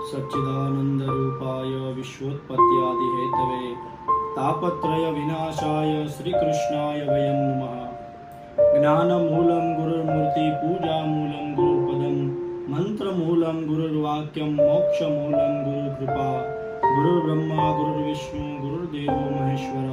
सच्चिदानन्दरूपाय विश्वोत्पत्त्यादिहेतवे तापत्रयविनाशाय श्रीकृष्णाय वयं नमः। ज्ञानमूलं गुरुर्मूर्ति पूजामूलं गुरुपदं मंत्रमूलं गुरुर्वाक्यं मोक्षमूलं गुरुकृपा। गुरुर्ब्रह्मा गुरुर्विष्णु गुरुर्देवो महेश्वर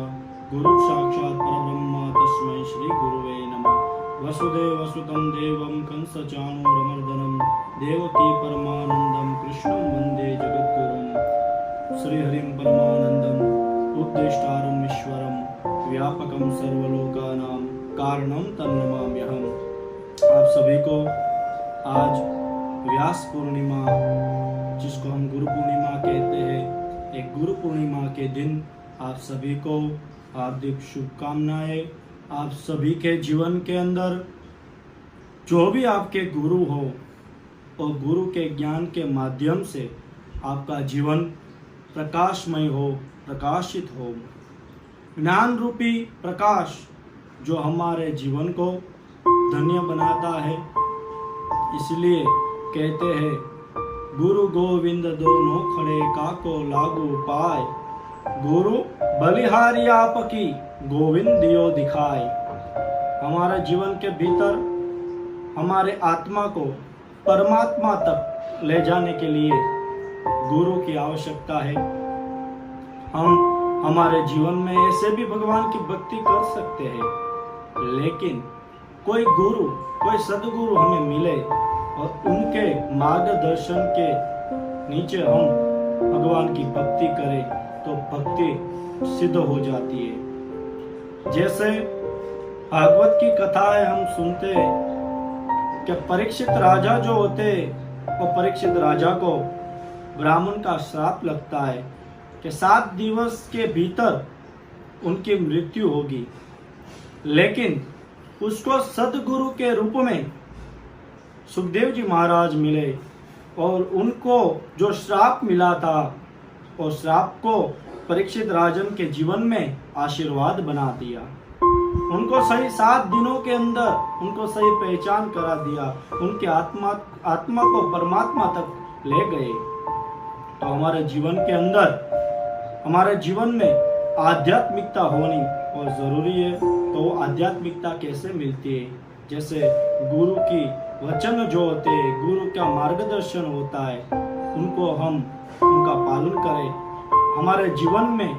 गुरुसाक्षात् परब्रह्म तस्मै श्री गुरुवे नमः। वसुदेवसुतं देवं कंसचाणूरमर्दनं देवकी परमानन्दं कृष्णं वन्दे जगद्गुरुं। श्रीहरिं परमानन्दं उपदेष्टारं ईश्वरं व्यापकं सर्वलोकानां कारणं तन्नमाम्यहम्। आप सभी को आज व्यास पूर्णिमा, जिसको हम गुरु पूर्णिमा कहते हैं, एक गुरु पूर्णिमा के दिन आप सभी को हार्दिक शुभकामनाएं। आप सभी के जीवन के अंदर जो भी आपके गुरु हो और गुरु के ज्ञान के माध्यम से आपका जीवन प्रकाशमय हो, प्रकाशित हो। ज्ञान रूपी प्रकाश जो हमारे जीवन को धन्य बनाता है। इसलिए कहते हैं गुरु गोविंद दोनों खड़े काको लागू पाए, गुरु बलिहारी आपकी गोविंद दियो दिखाए। हमारे जीवन के भीतर हमारे आत्मा को परमात्मा तक ले जाने के लिए गुरु की आवश्यकता है। हम हमारे जीवन में ऐसे भी भगवान की भक्ति कर सकते हैं, लेकिन कोई गुरु, कोई सदगुरु हमें मिले और उनके मार्गदर्शन के नीचे हम भगवान की भक्ति करें तो भक्ति सिद्ध हो जाती है। जैसे भागवत की कथाएं हम सुनते हैं कि परीक्षित राजा जो होते, वो परीक्षित राजा को ब्राह्मण का श्राप लगता है कि 7 दिवस के भीतर उनकी मृत्यु होगी, लेकिन उसको सदगुरु के रूप में सुखदेव जी महाराज मिले और उनको जो श्राप मिला था, और श्राप को परीक्षित राजन के जीवन में आशीर्वाद बना दिया। उनको सही 7 दिनों के अंदर उनको सही पहचान करा दिया, उनके आत्मा को परमात्मा तक ले गए। तो हमारे जीवन के अंदर, हमारे जीवन में आध्यात्मिकता होनी और जरूरी है। तो वो आध्यात्मिकता कैसे मिलती है? जैसे गुरु की वचन जो होते हैं, गुरु का मार्गदर्शन होता है, उनको हम उनका पालन करें। हमारे जीवन में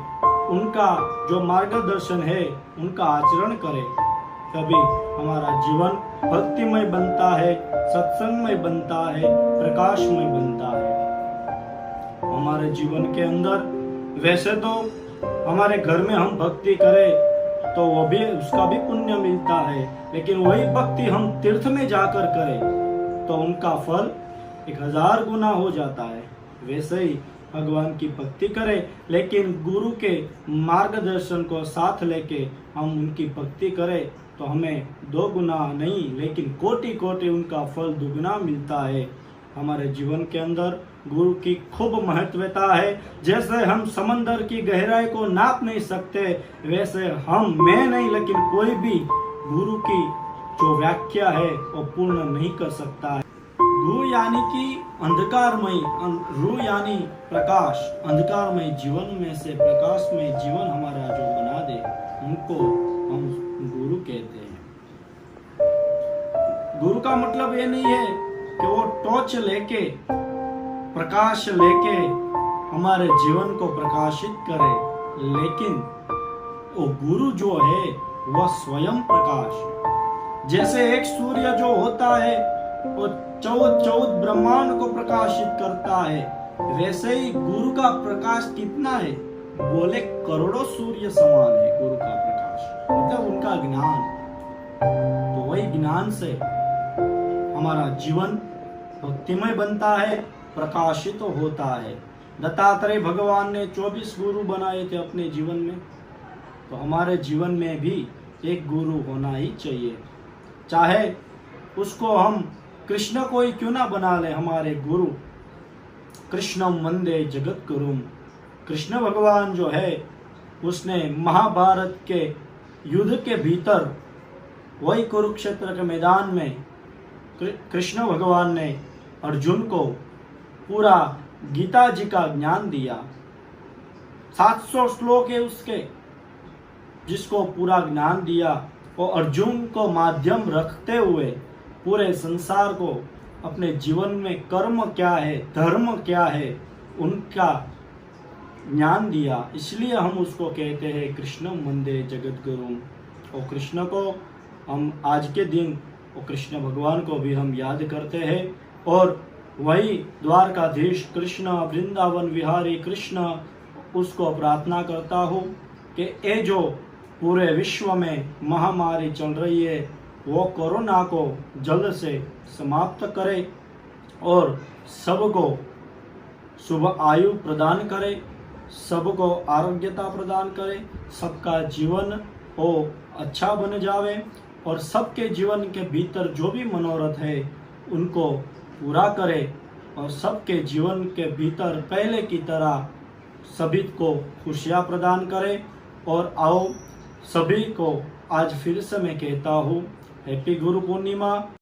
उनका जो मार्गदर्शन है उनका आचरण करें, तभी हमारा जीवन भक्तिमय बनता है, सत्संगमय बनता है, प्रकाशमय बनता है। हमारे जीवन के अंदर वैसे तो हमारे घर में हम भक्ति करें तो वो भी, उसका भी पुण्य मिलता है, लेकिन वही भक्ति हम तीर्थ में जाकर करें तो उनका फल 1000 गुना हो जाता है। वैसे ही भगवान की भक्ति करें, लेकिन गुरु के मार्गदर्शन को साथ लेके हम उनकी भक्ति करें तो हमें 2 गुना नहीं, लेकिन कोटि कोटि उनका फल दुगुना मिलता है। हमारे जीवन के अंदर गुरु की खूब महत्वता है। जैसे हम समंदर की गहराई को नाप नहीं सकते, वैसे मैं नहीं, लेकिन कोई भी गुरु की जो व्याख्या है वो पूर्ण नहीं कर सकता है। गुरु यानी कि अंधकारमय, रू यानी प्रकाश, अंधकारमय जीवन में से प्रकाशमय जीवन हमारा जो बना दे, उनको हम गुरु कहते हैं। गुरु का मतलब ये नहीं है कि वो टॉर्च लेके, प्रकाश लेके हमारे जीवन को प्रकाशित करे, लेकिन वो गुरु जो है वह स्वयं प्रकाश। जैसे एक सूर्य जो होता है वो 14 ब्रह्मांड को प्रकाशित करता है, वैसे ही गुरु का प्रकाश कितना है? बोले करोड़ों सूर्य समान है गुरु का प्रकाश, मतलब उनका ज्ञान। तो वही ज्ञान से हमारा जीवन भक्तिमय बनता है, प्रकाशित होता है। दत्तात्रेय भगवान ने 24 गुरु बनाए थे अपने जीवन में, तो हमारे जीवन में भी एक गुरु होना ही चाहिए। चाहे उसको हम कृष्ण को ही क्यों ना बना ले हमारे गुरु। कृष्णम वंदे जगत गुरुम। कृष्ण भगवान जो है उसने महाभारत के युद्ध के भीतर, वही कुरुक्षेत्र के मैदान में कृष्ण भगवान ने अर्जुन को पूरा गीता जी का ज्ञान दिया। 700 श्लोक है उसके, जिसको पूरा ज्ञान दिया और अर्जुन को माध्यम रखते हुए पूरे संसार को अपने जीवन में कर्म क्या है, धर्म क्या है, उनका ज्ञान दिया। इसलिए हम उसको कहते हैं कृष्ण वंदे जगत गुरुम। और कृष्ण को हम आज के दिन और कृष्ण भगवान को भी हम याद करते हैं। और वही द्वारकाधीश कृष्ण, वृंदावन विहारी कृष्ण, उसको प्रार्थना करता हूँ कि ये जो पूरे विश्व में महामारी चल रही है वो कोरोना को जल्द से समाप्त करे और सबको शुभ आयु प्रदान करे, सबको आरोग्यता प्रदान करे, सबका जीवन हो अच्छा बन जावे और सबके जीवन के भीतर जो भी मनोरथ है उनको पूरा करे और सबके जीवन के भीतर पहले की तरह सभी को खुशियाँ प्रदान करे। और आओ सभी को आज फिर से मैं कहता हूँ हैप्पी गुरु पूर्णिमा।